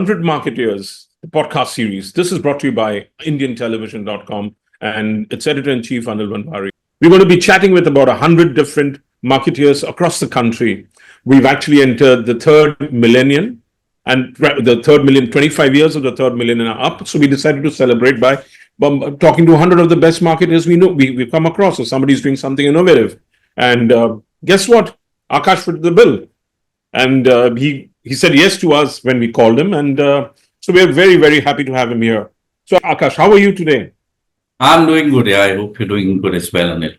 100 Marketeers, the podcast series. This is brought to you by IndianTelevision.com and its editor-in-chief, Anil Wanvari. We're going to be chatting with about 100 different marketeers across the country. We've actually entered the third millennium, and the third million, 25 years of the third millennium are up. So we decided to celebrate by talking to 100 of the best marketers we know, we've come across. So somebody's doing something innovative. And guess what? Aakash fitted the bill. And he said yes to us when we called him. And so we're very, very happy to have him here. So Aakash, how are you today? I'm doing good. Yeah, I hope you're doing good as well, Anil.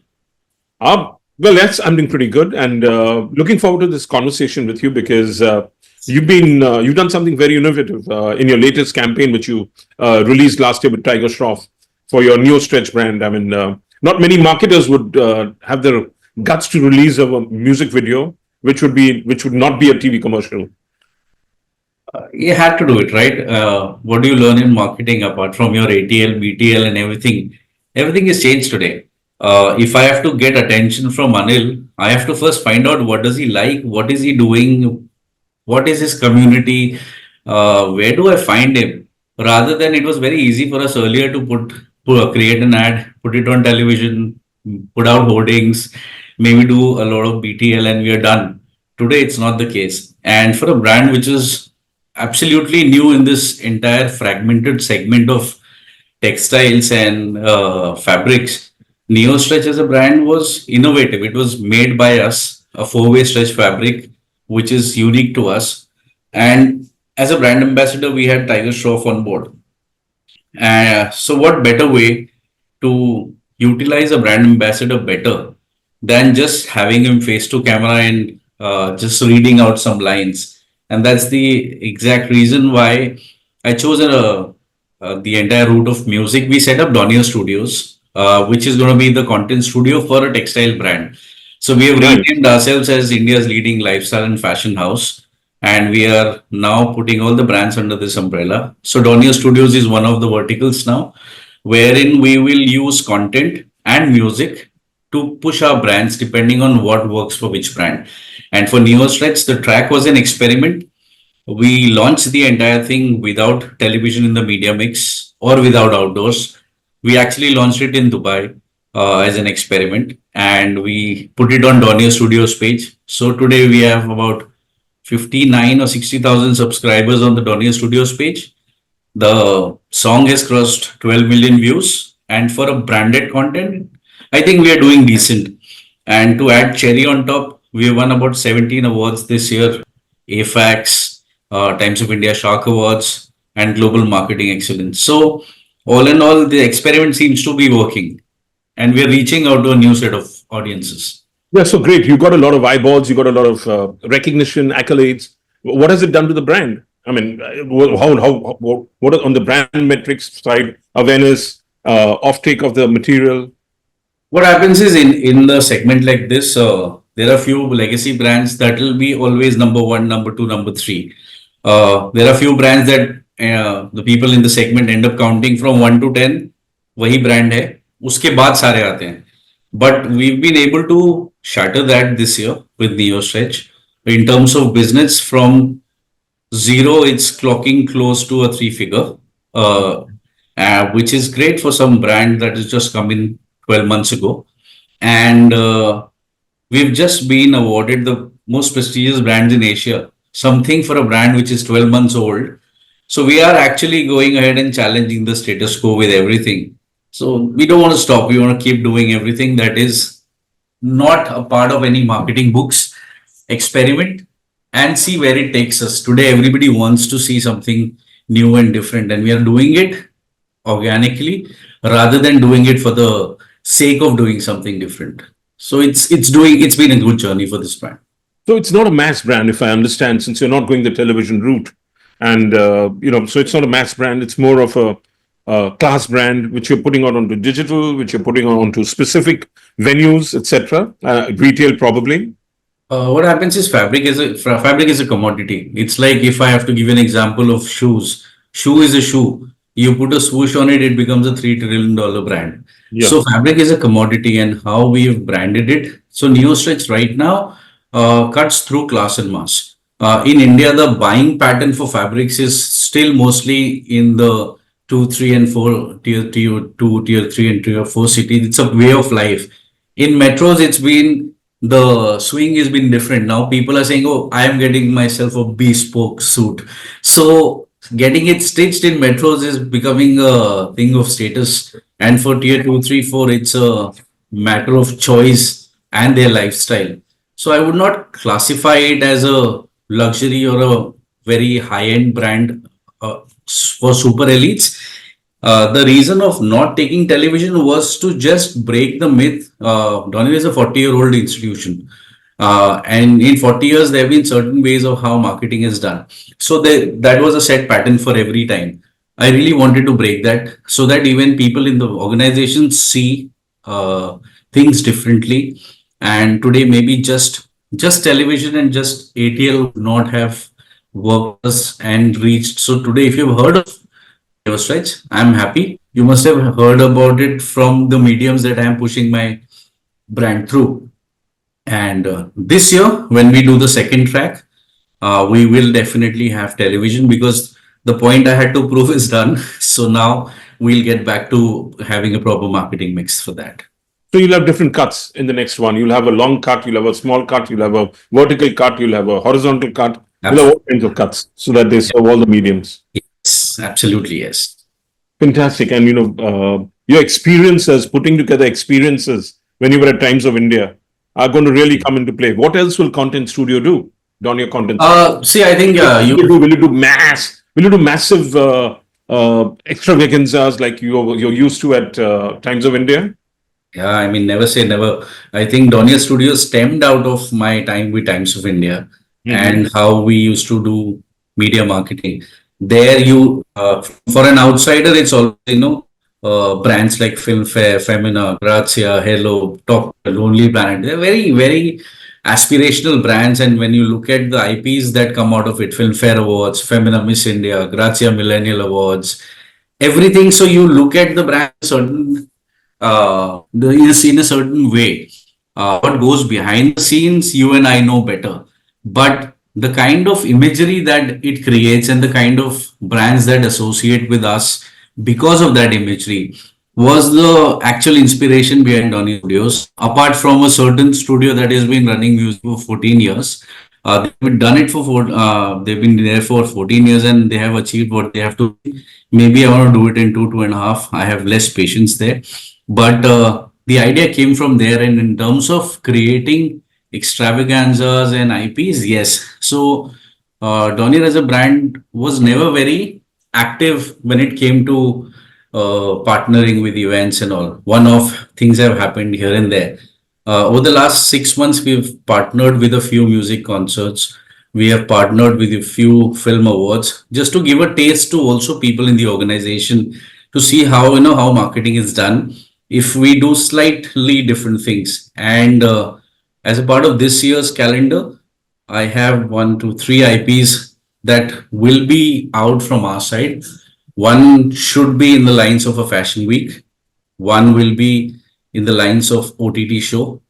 Well, yes, I'm doing pretty good. And looking forward to this conversation with you because you've done something very innovative in your latest campaign, which you released last year with Tiger Shroff for your Neo Stretch brand. I mean, not many marketers would have the guts to release a music video, which would not be a TV commercial. You had to do it, right? What do you learn in marketing apart from your ATL, BTL, and everything? Everything is changed today. If I have to get attention from Anil, I have to first find out what does he like, what is he doing, what is his community, where do I find him? Rather than it was very easy for us earlier to create an ad, put it on television, put out hoardings, maybe do a lot of BTL and we are done. Today, it's not the case. And for a brand which is absolutely new in this entire fragmented segment of textiles and fabrics, Neo Stretch as a brand was innovative. It was made by us, a four-way stretch fabric, which is unique to us. And as a brand ambassador, we had Tiger Shroff on board. So what better way to utilize a brand ambassador better than just having him face to camera and just reading out some lines? And that's the exact reason why I chose the entire route of music. We set up Donear Studios, which is going to be the content studio for a textile brand. So we have renamed ourselves as India's leading lifestyle and fashion house. And we are now putting all the brands under this umbrella. So Donear Studios is one of the verticals now, wherein we will use content and music to push our brands depending on what works for which brand. And for Neo Stretch, the track was an experiment. We launched the entire thing without television in the media mix or without outdoors. We actually launched it in Dubai as an experiment and we put it on Donear Studios page. So today we have about 59 or 60,000 subscribers on the Donear Studios page. The song has crossed 12 million views. And for a branded content, I think we are doing decent. And to add cherry on top, we won about 17 awards this year, AFAX, Times of India Shark Awards, and Global Marketing Excellence. So all in all, the experiment seems to be working and we're reaching out to a new set of audiences. Yeah, so great. You got a lot of eyeballs, you got a lot of recognition, accolades. What has it done to the brand? I mean, what on the brand metrics side, awareness, offtake of the material? What happens is in the segment like this, there are few legacy brands that will be always number one, number two, number three. There are few brands that the people in the segment end up counting from 1 to 10. वही brand है, उसके बाद सारे आते हैं. But we've been able to shatter that this year with Neo Stretch. In terms of business, from zero, it's clocking close to a 3-figure, which is great for some brand that has just come in 12 months ago. And we've just been awarded the most prestigious brands in Asia, something for a brand which is 12 months old. So we are actually going ahead and challenging the status quo with everything. So we don't want to stop. We want to keep doing everything that is not a part of any marketing books, experiment and see where it takes us. Today, everybody wants to see something new and different, and we are doing it organically rather than doing it for the sake of doing something different. So it's been a good journey for this brand. So it's not a mass brand, if I understand, since you're not going the television route. And, so it's not a mass brand. It's more of a class brand, which you're putting out onto digital, which you're putting out onto specific venues, etc. Retail, probably. What happens is fabric is a commodity. It's like if I have to give an example of shoes. Shoe is a shoe. You put a swoosh on it, it becomes a $3 trillion brand. Yeah. So fabric is a commodity, and how we've branded it. So Neo Stretch right now cuts through class and mass. In India, the buying pattern for fabrics is still mostly in the 2, 3, and 4 tier 2, tier 3, and tier 4 cities. It's a way of life. In metros, it's been the swing has been different. Now people are saying, "Oh, I am getting myself a bespoke suit." So getting it stitched in metros is becoming a thing of status. And for tier 2, 3, 4, it's a matter of choice and their lifestyle. So I would not classify it as a luxury or a very high-end brand for super elites. The reason of not taking television was to just break the myth. Donear is a 40-year-old institution. And in 40 years, there have been certain ways of how marketing is done. So that was a set pattern for every time. I really wanted to break that so that even people in the organization see things differently. And today, maybe just television and just ATL would not have worked us and reached. So today, if you've heard of your stretch, I'm happy. You must have heard about it from the mediums that I'm pushing my brand through. And this year, when we do the second track, we will definitely have television because the point I had to prove is done. So now we'll get back to having a proper marketing mix for that. So you'll have different cuts in the next one. You'll have a long cut, you'll have a small cut, you'll have a vertical cut, you'll have a horizontal cut, you'll have all kinds of cuts so that they serve all the mediums. Yes, absolutely, yes. Fantastic. And your experiences, putting together experiences when you were at Times of India are going to really come into play. What else will Content Studio do? Donear Content Studio. See, I think Will you do massive extravaganzas like you're used to at Times of India? Yeah, I mean, never say never. I think Donear Studio stemmed out of my time with Times of India and how we used to do media marketing. There, for an outsider, it's all, brands like Filmfare, Femina, Grazia, Hello, Top, Lonely Planet. They're very, very aspirational brands. And when you look at the IPs that come out of it, Filmfare Awards, Femina Miss India, Grazia Millennial Awards, everything. So you look at the brand certain is in a certain way. What goes behind the scenes, you and I know better. But the kind of imagery that it creates and the kind of brands that associate with us because of that imagery was the actual inspiration behind Donear Studios. Apart from a certain studio that has been running music for 14 years, they've done it they've been there for 14 years and they have achieved what they have to. Maybe I want to do it in 2.5. I have less patience there. But the idea came from there. And in terms of creating extravaganzas and IPs, yes. So Donear as a brand was never very active when it came to partnering with events and all. One-off things have happened here and there. Over the last 6 months, we've partnered with a few music concerts. We have partnered with a few film awards just to give a taste to also people in the organization to see how marketing is done if we do slightly different things. And as a part of this year's calendar, I have 1, 2, 3 IPs that will be out from our side. One should be in the lines of a fashion week. One will be in the lines of OTT show,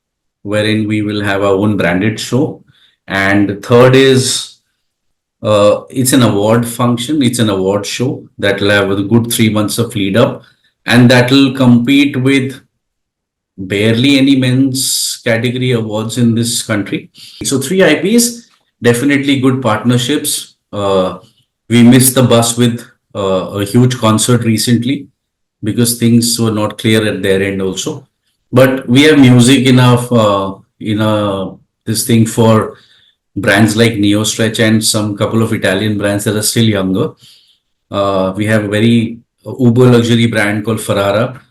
wherein we will have our own branded show. And the third is it's an award function. It's an award show that will have a good 3 months of lead up, and that will compete with barely any men's category awards in this country. So 3 IPs, definitely good partnerships. We missed the bus with a huge concert recently because things were not clear at their end also. But we have music enough this thing for brands like Neo Stretch and some couple of Italian brands that are still younger. We have a very uber luxury brand called Ferrara.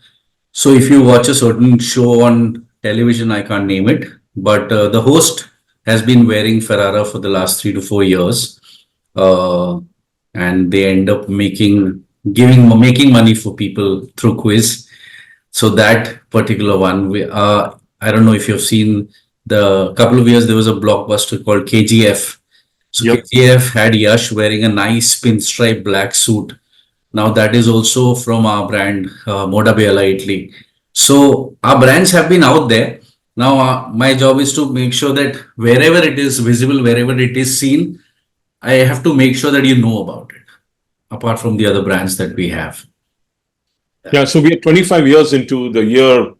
So if you watch a certain show on television, I can't name it, but the host has been wearing Ferrara for the last 3 to 4 years, and they end up making money for people through quiz. So that particular one, I don't know if you've seen the couple of years there was a blockbuster called KGF. So Yep. KGF had Yash wearing a nice pinstripe black suit. Now that is also from our brand, Moda Bella Italy. So our brands have been out there. Now my job is to make sure that wherever it is visible, wherever it is seen, I have to make sure that you know about it, apart from the other brands that we have. Yeah, so we are 25 years into the year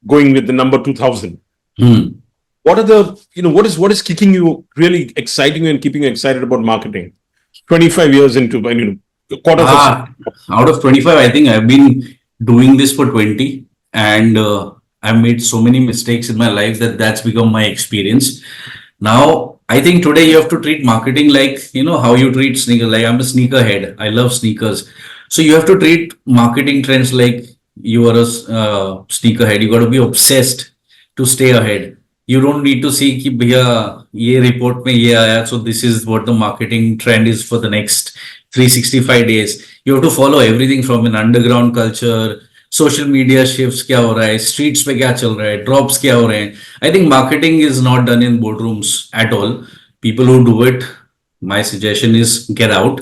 going with the number 2000. Hmm. What are the, what is kicking you, really exciting you and keeping you excited about marketing? 25 years into, quarters of. Ah, out of 25, I think I've been doing this for 20, and I've made so many mistakes in my life that that's become my experience. Now, I think today you have to treat marketing like, how you treat sneakers. Like, I'm a sneakerhead. I love sneakers. So you have to treat marketing trends like you are a sneakerhead. You got to be obsessed to stay ahead. You don't need to see कि भैया ये report में ये आया, so this is what the marketing trend is for the next 365 days. You have to follow everything from an underground culture, social media shifts क्या हो रहा है, streets पे क्या चल रहा है, drops क्या हो रहे हैं. I think marketing is not done in boardrooms at all. People who do it, my suggestion is get out.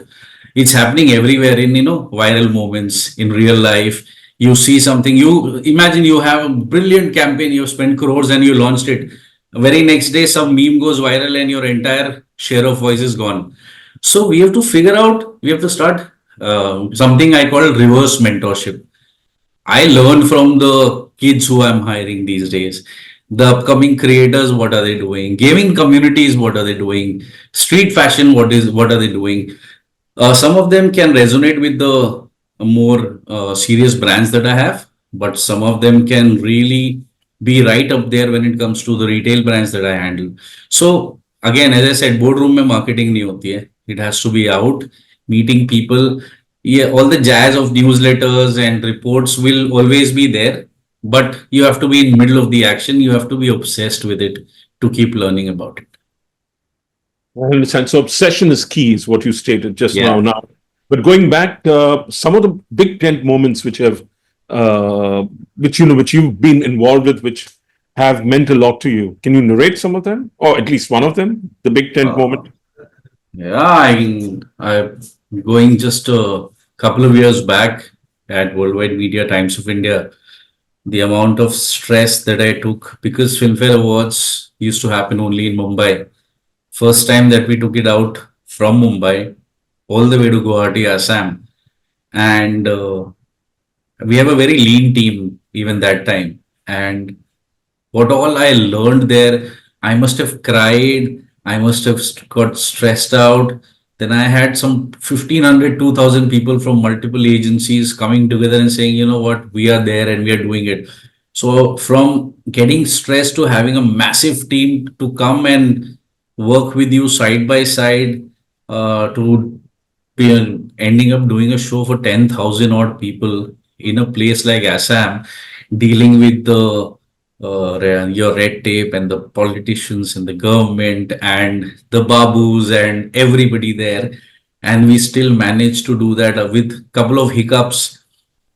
It's happening everywhere in, viral moments in real life. You see something, you imagine you have a brilliant campaign, you spent crores and you launched it. Very next day, some meme goes viral and your entire share of voice is gone. So we have to figure out, we have to start something I call reverse mentorship. I learn from the kids who I'm hiring these days. The upcoming creators, what are they doing? Gaming communities, what are they doing? Street fashion, what are they doing? Some of them can resonate with the more serious brands that I have, but some of them can really be right up there when it comes to the retail brands that I handle. So again, as I said, boardroom में marketing नहीं होती है. It has to be out, meeting people. Yeah, all the jazz of newsletters and reports will always be there, but you have to be in middle of the action. You have to be obsessed with it to keep learning about it. I understand. So obsession is key, is what you stated just Yeah. now. But going back, some of the big tent moments which you've been involved with, which have meant a lot to you. Can you narrate some of them, or at least one of them? The big tent moment. Yeah, I'm going just a couple of years back at Worldwide Media Times of India. The amount of stress that I took because Filmfare Awards used to happen only in Mumbai. First time that we took it out from Mumbai all the way to Guwahati, Assam, and we have a very lean team even that time. And what all I learned there, I must have cried, I must have got stressed out. Then I had some 1,500, 2,000 people from multiple agencies coming together and saying, you know what, we are there and we are doing it. So from getting stressed to having a massive team to come and work with you side by side, to ending up doing a show for 10,000 odd people in a place like Assam, dealing with the your red tape and the politicians and the government and the babus and everybody there, and we still managed to do that with couple of hiccups,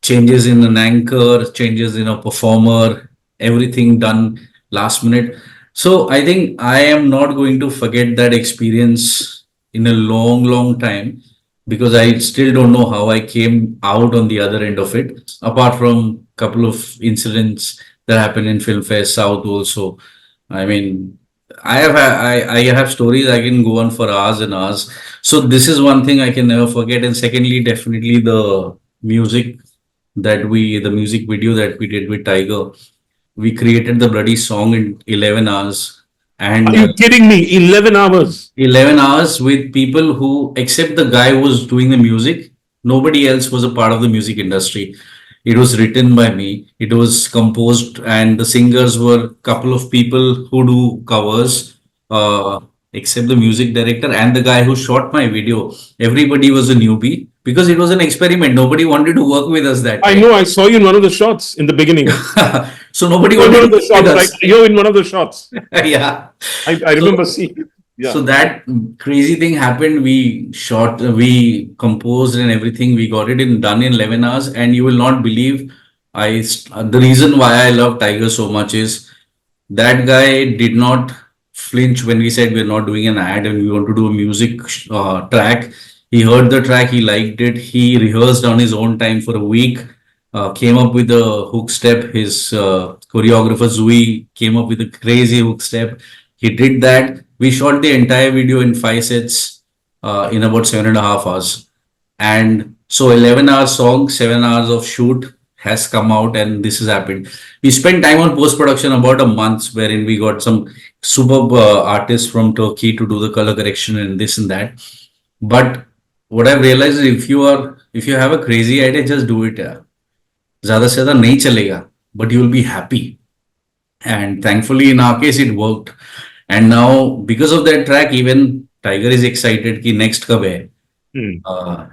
changes in an anchor, changes in a performer, everything done last minute. So I think I am not going to forget that experience in a long, long time, because I still don't know how I came out on the other end of it, apart from couple of incidents that happened in Filmfare South also. I mean, I have stories I can go on for hours and hours. So this is one thing I can never forget. And secondly, definitely the music the music video that we did with Tiger. We created the bloody song in 11 hours. Are And you kidding me? 11 hours. 11 hours with people who, except the guy who was doing the music, nobody else was a part of the music industry. It was written by me, it was composed, and the singers were a couple of people who do covers, uh, except the music director and the guy who shot my video. Everybody was a newbie because it was an experiment. Nobody wanted to work with us that I time. know. I saw you in one of the shots in the beginning. So nobody You're in wanted one of to the work with shots, us. right? You're in one of the shots. Yeah. I remember So seeing. Yeah. so that crazy thing happened. We shot, we composed and everything. We got it in done in 11 hours. And you will not believe the reason why I love Tiger so much is that guy did not flinch when we said we're not doing an ad and we want to do a music track. He heard the track, he liked it. He rehearsed on his own time for a week, came up with a hook step. His choreographer Zui came up with a crazy hook step. He did that. We shot the entire video in 5 sets. in about 7.5 hours. And so 11 hours song, 7 hours of shoot has come out, and this has happened. We spent time on post production about a month, wherein we got some superb artists from Turkey to do the color correction and this and that. But what I've realized is if you have a crazy idea, just do it. यार. ज़्यादा से ज़्यादा नहीं चलेगा, but you will be happy. And thankfully, in our case, it worked. And now, because of that track, even Tiger is excited कि next कब है.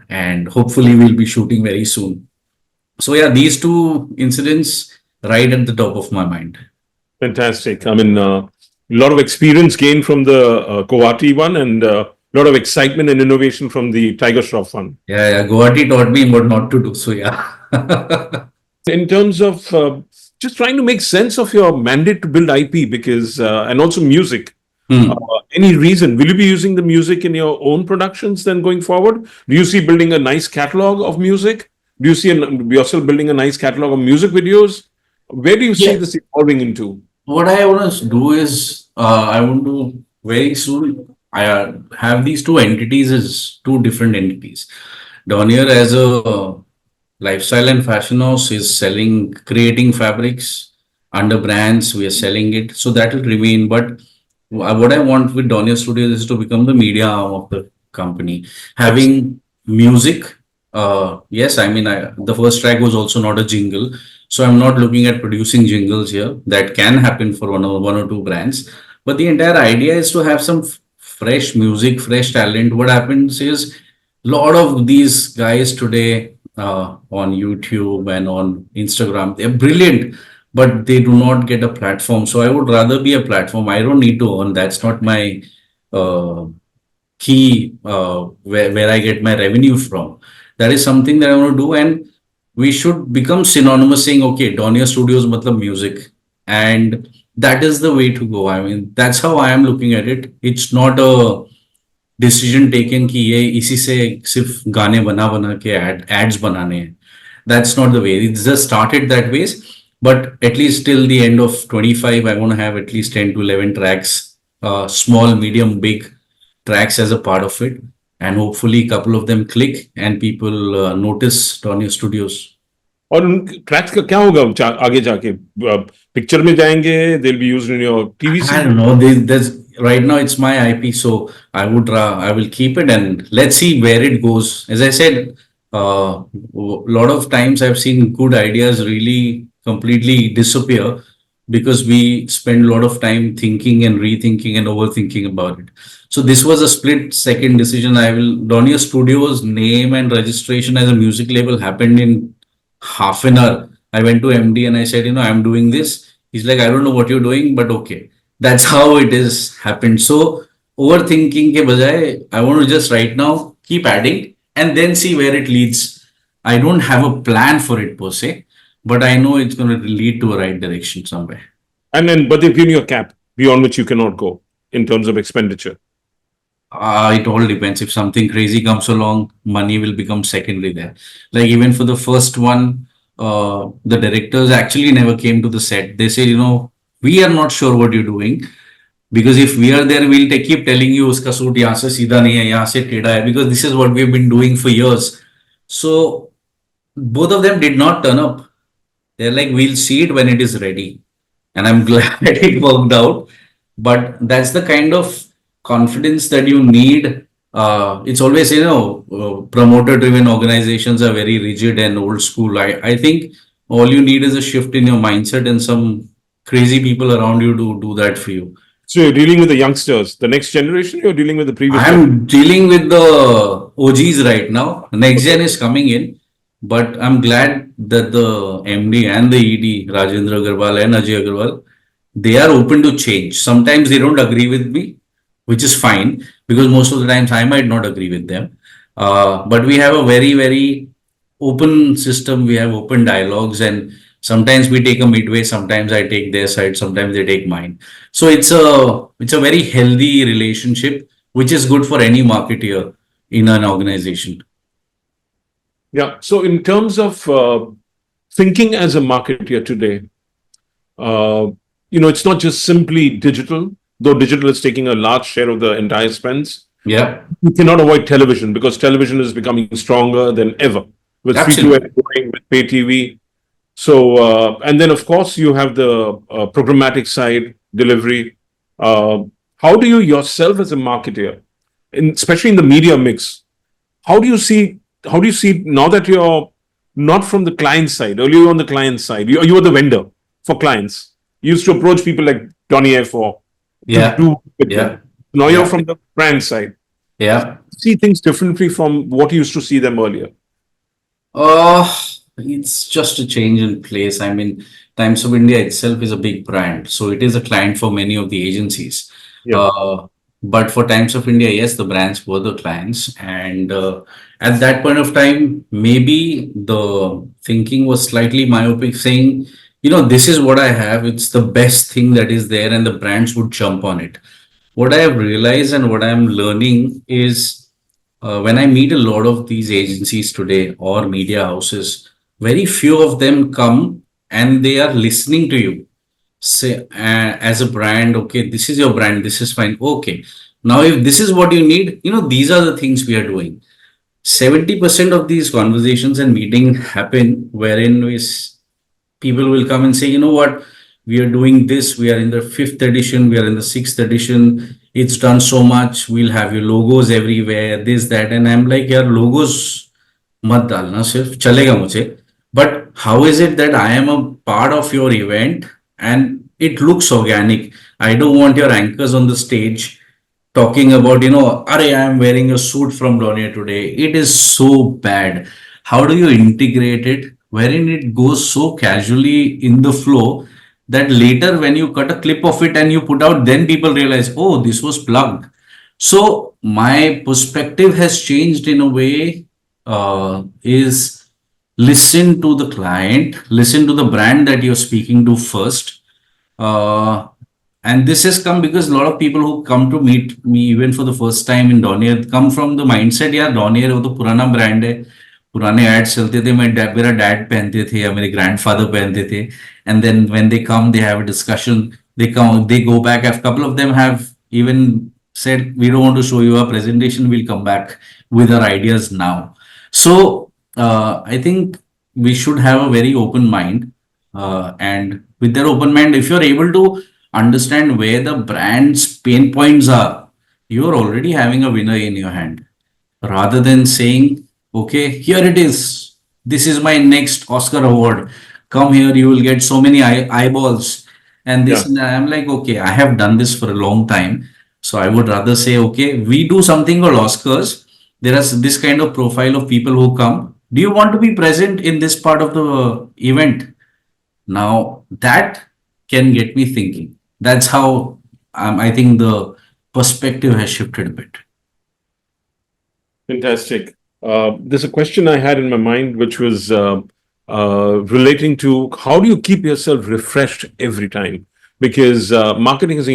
And hopefully, we'll be shooting very soon. So yeah, these two incidents right at the top of my mind. Fantastic. I mean, a lot of experience gained from the Guwahati one, and a lot of excitement and innovation from the Tiger Shroff one. Yeah, Guwahati taught me what not to do. So yeah. In terms of just trying to make sense of your mandate to build IP, because and also music. Any reason? Will you be using the music in your own productions then going forward? Do you see building a nice catalog of music? Do you see yourself building a nice catalog of music videos? Where do you see this evolving into? What I want to do is, I want to very soon, I have these two entities as two different entities. Donear as a lifestyle and fashion house is creating fabrics under brands. We are selling it. So that will remain. But what I want with Donear Studios is to become the media arm of the company. Having music, yes, I mean, the first track was also not a jingle. So I'm not looking at producing jingles here. That can happen for one or two brands. But the entire idea is to have some fresh music, fresh talent. What happens is a lot of these guys today on YouTube and on Instagram, they're brilliant, but they do not get a platform. So I would rather be a platform. I don't need to earn. That's not my key where I get my revenue from. That is something that I want to do, and we should become synonymous saying, okay, Donear Studios matlab music, and that is the way to go. I mean, that's how I am looking at it. It's not a decision taken कि ये इसी से सिर्फ गाने बना के ads बनाने हैं. That's not the way. It's just started that way. But at least till the end of 25, I want to have at least 10 to 11 tracks, small, medium, big tracks as a part of it. And hopefully a couple of them click and people notice Donear Studios. और उन tracks का क्या होगा आगे जाके picture में जाएंगे they'll be used in your TV I don't know. There's right now it's my IP, so I will keep it and let's see where it goes. As I said, a lot of times I've seen good ideas really completely disappear because we spend a lot of time thinking and rethinking and overthinking about it. So this was a split second decision. Donear Studios name and registration as a music label happened in half an hour. I went to MD and I said, I'm doing this. He's like, I don't know what you're doing, but okay. That's how it is happened. So overthinking ke bajaye, I want to just right now keep adding and then see where it leads. I don't have a plan for it per se, but I know it's going to lead to a right direction somewhere. And then, but they've given you a cap beyond which you cannot go in terms of expenditure. It all depends. If something crazy comes along, money will become secondary there. Like even for the first one, the directors actually never came to the set. They said, we are not sure what you're doing. Because if we are there, we'll keep telling you, uska suit yahan se seedha nahi hai, yahan se teda hai, because this is what we've been doing for years. So both of them did not turn up. They're like, we'll see it when it is ready. And I'm glad it worked out. But that's the kind of confidence that you need. It's always, promoter-driven organizations are very rigid and old school. I think all you need is a shift in your mindset and some crazy people around you to do that for you. So you're dealing with the youngsters, the next generation, you're dealing with the previous I'm dealing with the OGs right now. Next gen is coming in, but I'm glad that the MD and the ED, Rajendra Agarwal and Ajay Agarwal, they are open to change. Sometimes they don't agree with me, which is fine because most of the times I might not agree with them. But we have a very, very open system. We have open dialogues, and sometimes we take a midway. Sometimes I take their side. Sometimes they take mine. So it's a very healthy relationship, which is good for any marketeer in an organization. Yeah. So in terms of thinking as a marketeer today, it's not just simply digital, though digital is taking a large share of the entire spends. Yeah, You cannot avoid television because television is becoming stronger than ever with free to air absolutely. going, with pay TV. So, and then of course you have the programmatic side delivery. Uh, how do you yourself as a marketer, especially in the media mix, how do you see how do you see now that you're not from the client side? Earlier you were on the client side. You were the vendor for clients. You used to approach people like Donear for to Yeah, do with yeah, them. Now you're yeah, from the brand side. yeah. See things differently from what you used to see them earlier. Uh, it's just a change in place. I mean, Times of India itself is a big brand, so it is a client for many of the agencies. Yeah. Uh, but for Times of India, yes, the brands were the clients, and at that point of time, maybe the thinking was slightly myopic, saying, this is what I have, it's the best thing that is there, and the brands would jump on it. What I have realized and what I am learning is when I meet a lot of these agencies today or media houses, very few of them come and they are listening to you. Say, as a brand, okay, this is your brand, this is fine. Okay. Now, if this is what you need, these are the things we are doing. 70% of these conversations and meetings happen wherein people will come and say, what, we are doing this, we are in the fifth edition, we are in the sixth edition, it's done so much, we'll have your logos everywhere, this, that. And I'm like, yeah, logos mat dalna sirf, chalega mujhe. But how is it that I am a part of your event and it looks organic? I don't want your anchors on the stage talking about, Are I am wearing a suit from Donia today. It is so bad. How do you integrate it wherein it goes so casually in the flow that later when you cut a clip of it and you put out, then people realize, oh, this was plugged. So my perspective has changed in a way, is listen to the client, listen to the brand that you're speaking to first. Uh, and this has come because a lot of people who come to meet me even for the first time in Donear come from the mindset, यार Donear वो तो पुराना brand है, पुराने ads चलते थे, मेरा dad पहनते थे या मेरे ग्रैंडफादर पहनते थे. And then when they come, they have a discussion. They go back. A couple of them have even said, we don't want to show you our presentation. We'll come back with our ideas now. So I think we should have a very open mind. And with that open mind, if you're able to understand where the brand's pain points are, you're already having a winner in your hand. Rather than saying, okay, here it is. This is my next Oscar award. Come here, you will get so many eyeballs. And this, Yeah. and I'm like, okay, I have done this for a long time. So I would rather say, okay, we do something called Oscars. There is this kind of profile of people who come. Do you want to be present in this part of the event? Now that can get me thinking. That's how I think the perspective has shifted a bit. Fantastic. There's a question I had in my mind, which was relating to how do you keep yourself refreshed every time? Because marketing is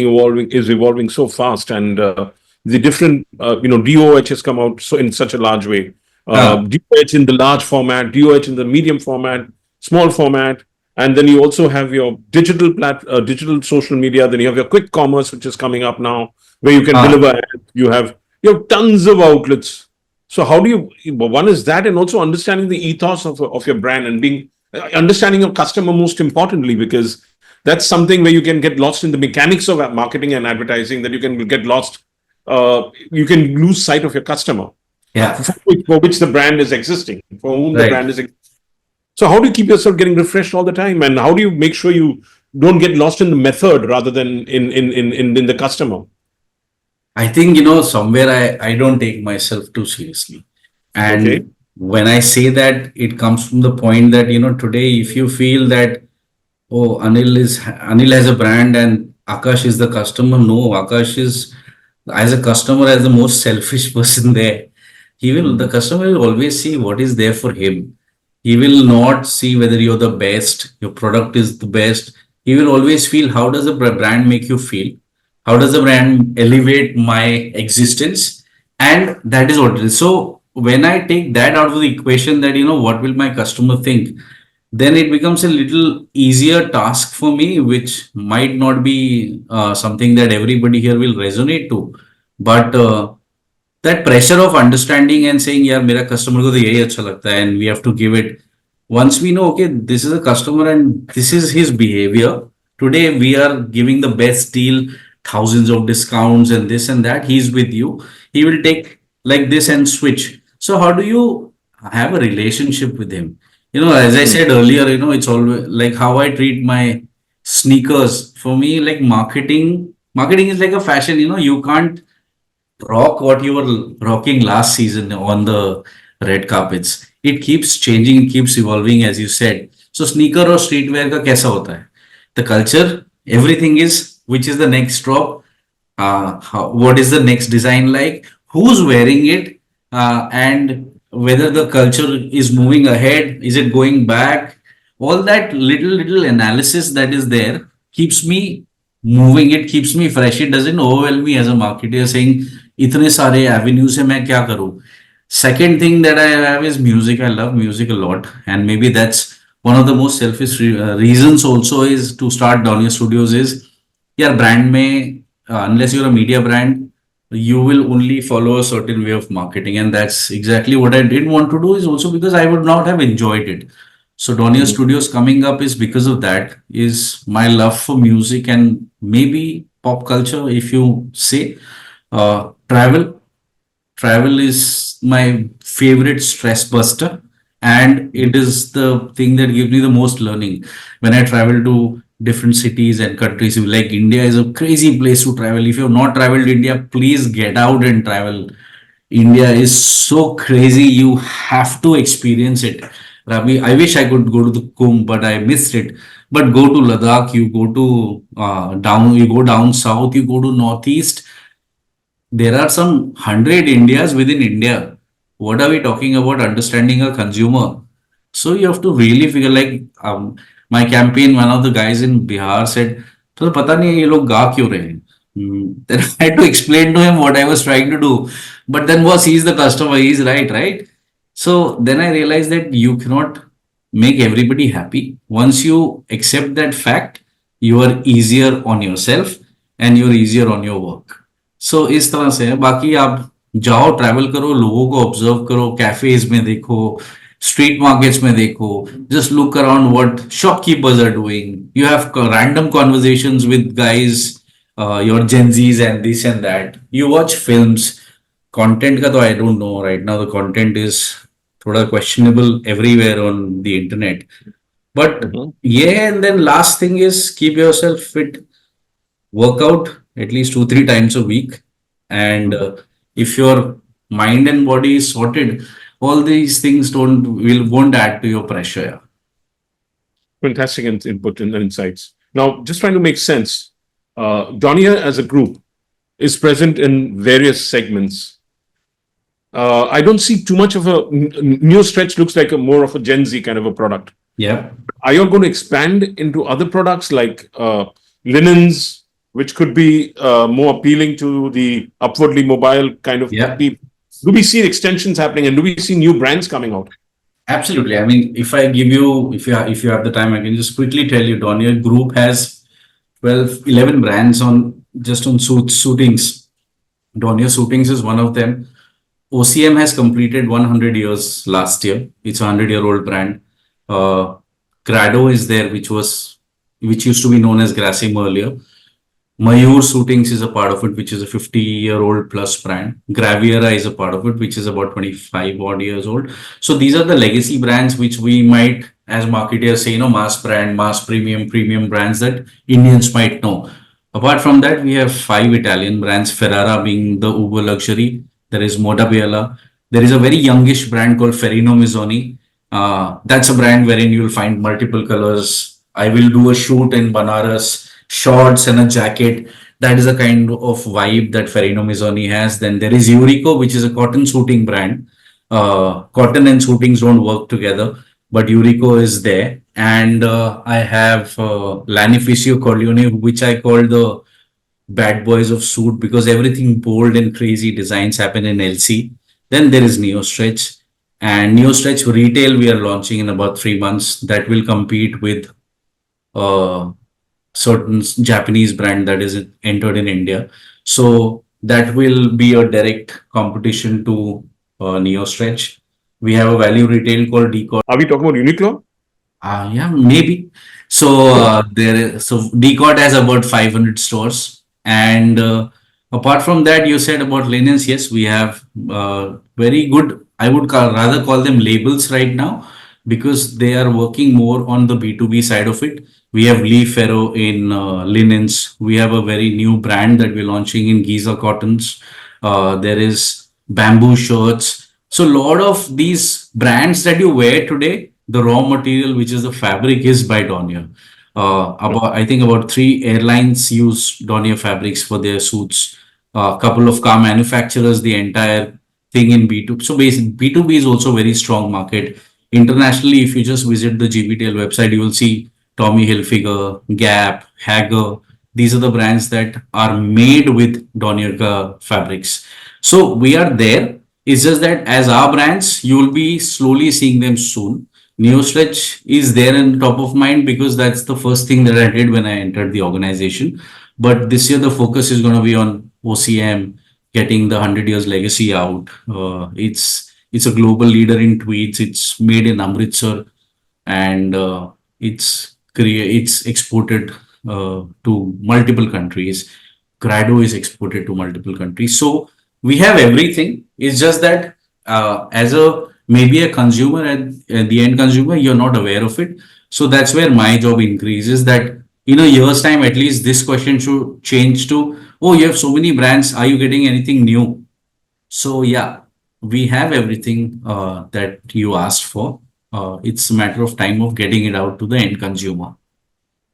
evolving so fast, and the different DOH has come out so in such a large way. Ah, DOH in the large format, DOH in the medium format, small format, and then you also have your digital social media. Then you have your quick commerce, which is coming up now, where you can ah. deliver ads. You have tons of outlets. So how do one is that, and also understanding the ethos of your brand and being understanding your customer most importantly, because that's something where you can get lost in the mechanics of marketing and advertising, that you can get lost, you can lose sight of your customer, Yeah, for which the brand is existing, for whom the brand right. is existing. So how do you keep yourself getting refreshed all the time, and how do you make sure you don't get lost in the method rather than in the customer? I think, somewhere I don't take myself too seriously. Okay. And when I say that, it comes from the point that, today, if you feel that, oh, Anil has a brand and Akash is the customer. No, Akash is, as a customer, as the most selfish person there. The customer will always see what is there for him. He will not see whether you're the best, your product is the best. He will always feel, how does the brand make you feel? How does the brand elevate my existence? And that is what it is. So when I take that out of the equation, that, what will my customer think? Then it becomes a little easier task for me, which might not be something that everybody here will resonate to. But that pressure of understanding and saying, yeah, मेरा customer को तो यही अच्छा लगता है, and we have to give it. Once we know, okay, this is a customer and this is his behavior. Today we are giving the best deal, thousands of discounts and this and that. He's with you. He will take like this and switch. So how do you have a relationship with him? As I said earlier, it's always like how I treat my sneakers. For me, like marketing is like a fashion. You can't rock what you were rocking last season on the red carpets. It keeps changing, it keeps evolving, as you said. So sneaker or streetwear का कैसा होता है? The culture, everything is which is the next drop, what is the next design like, who's wearing it, and whether the culture is moving ahead, is it going back? All that little analysis that is there keeps me moving. It keeps me fresh. It doesn't overwhelm me as a marketer saying इतने सारे avenues है मैं क्या करूँ. Second thing that I have is music. I love music a lot, and maybe that's one of the most selfish reasons also is to start Donear Studios is, yeah, brand में, unless you're a media brand, you will only follow a certain way of marketing, and that's exactly what I didn't want to do, is also because I would not have enjoyed it. So Donear Studios coming up is because of that, is my love for music and maybe pop culture, if you say. Travel is my favorite stress buster, and it is the thing that gives me the most learning. When I travel to different cities and countries, like India is a crazy place to travel. If you have not traveled India, please get out and travel. India is so crazy, you have to experience it. Ravi, I wish I could go to the Kumbh, but I missed it. But go to Ladakh, you go to you go down south, you go to northeast. There are some 100 Indias within India. What are we talking about understanding a consumer? So you have to really figure, like, my campaign, one of the guys in Bihar said, तो पता नहीं ये लोग गा क्यों रहे हैं. Then I had to explain to him what I was trying to do. But then boss, he's the customer, he's right? So then I realized that you cannot make everybody happy. Once you accept that fact, you are easier on yourself and you're easier on your work. सो इस तरह से है. बाकी आप जाओ, travel करो, लोगों को ऑब्जर्व करो, कैफेज में देखो, स्ट्रीट मार्केट्स में देखो, just look around what shopkeepers are doing. You have random conversations with guys, your Gen Zs and this and that. You watch films. Content का तो I don't know right now. The content is थोड़ा questionable everywhere on the internet. But yeah, and then last thing is keep yourself fit. Workout at least 2-3 times a week, and if your mind and body is sorted, all these things won't add to your pressure. Fantastic input and insights. Now, just trying to make sense. Donear as a group is present in various segments. I don't see too much of a Neo Stretch. Looks like more of a Gen Z kind of a product. Yeah. Are you going to expand into other products like linens, which could be more appealing to the upwardly mobile kind of people? Do we see extensions happening, and do we see new brands coming out? Absolutely. I mean, if I give you, if you have the time, I can just quickly tell you, Donear Group has 11 brands on suitings. Donear Suitings is one of them. OCM has completed 100 years last year. It's a 100-year-old brand. Grado is there, which used to be known as Grasim earlier. Mayur Suitings is a part of it, which is a 50-year-old plus brand. Graviera is a part of it, which is about 25 odd years old. So these are the legacy brands which we might, as marketers, say, mass brand, mass premium brands that Indians might know. Apart from that, we have 5 Italian brands, Ferrara being the uber luxury. There is Modabiella. There is a very youngish brand called Ferrino Mizzoni. That's a brand wherein you will find multiple colors. I will do a shoot in Banaras, shorts and a jacket. That is a kind of vibe that Ferrino Mizzoni has. Then there is Eurico, which is a cotton suiting brand. Cotton and suitings don't work together, but Eurico is there. And I have Lanificio Corleone, which I call the bad boys of suit, because everything bold and crazy designs happen in LC. Then there is Neo Stretch. And Neo Stretch retail we are launching in about 3 months. That will compete with certain Japanese brand that is entered in India. So that will be a direct competition to NeoStretch. We have a value retail called Decor. Are we talking about Uniqlo? Yeah, maybe. So Decod has about 500 stores, and apart from that, you said about linens. Yes, we have very good. I would rather call them labels right now because they are working more on the B2B side of it. We have Lee Ferro in linens. We have a very new brand that we're launching in Giza cottons. There is bamboo shirts. So a lot of these brands that you wear today, the raw material, which is the fabric, is by Donear. I think about 3 airlines use Donear fabrics for their suits. A couple of car manufacturers, the entire thing in B2. So basically, B2B is also very strong market. Internationally, if you just visit the GBTL website, you will see Tommy Hilfiger, Gap, Hager. These are the brands that are made with Donear fabrics. So we are there. It's just that as our brands, you will be slowly seeing them soon. NeoStretch is there in top of mind because that's the first thing that I did when I entered the organization. But this year, the focus is going to be on OCM, getting the 100 years legacy out. It's a global leader in tweeds. It's made in Amritsar, and it's exported to multiple countries. Grado is exported to multiple countries. So we have everything. It's just that as a maybe a consumer and the end consumer, you're not aware of it. So that's where my job increases. That in a year's time, at least this question should change to, oh, you have so many brands. Are you getting anything new? So yeah, we have everything that you asked for. It's a matter of time of getting it out to the end consumer.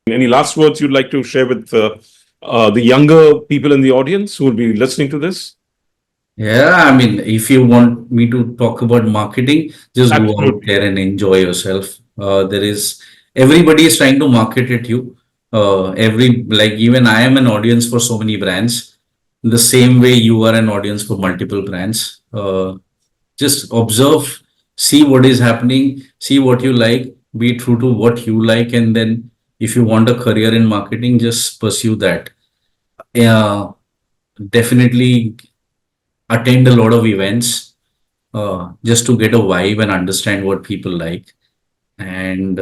Any last words you'd like to share with the younger people in the audience who will be listening to this? Yeah, I mean, if you want me to talk about marketing, just go out there and enjoy yourself. Everybody is trying to market at you. Even I am an audience for so many brands. The same way you are an audience for multiple brands. Just observe, see what is happening, see what you like, be true to what you like, and then if you want a career in marketing, just pursue that. Definitely attend a lot of events just to get a vibe and understand what people like. And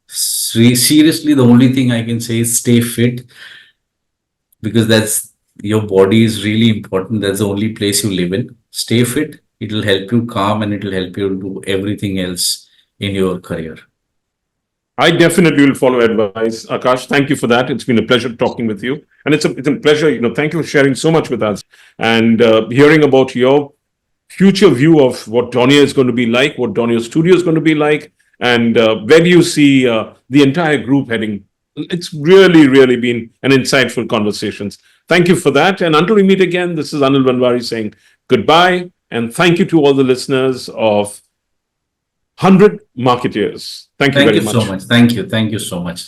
seriously, the only thing I can say is stay fit because that's your body is really important. That's the only place you live in. Stay fit. It will help you calm and it will help you do everything else in your career. I definitely will follow advice. Aakash, thank you for that. It's been a pleasure talking with you. And it's a pleasure, thank you for sharing so much with us and hearing about your future view of what Donear is going to be like, what Donear Studio is going to be like, and where do you see the entire group heading. It's really, really been an insightful conversation. Thank you for that. And until we meet again, this is Anil Wanvari saying goodbye. And thank you to all the listeners of 100 Marketeers. Thank you very much. Thank you so much. Thank you. Thank you so much.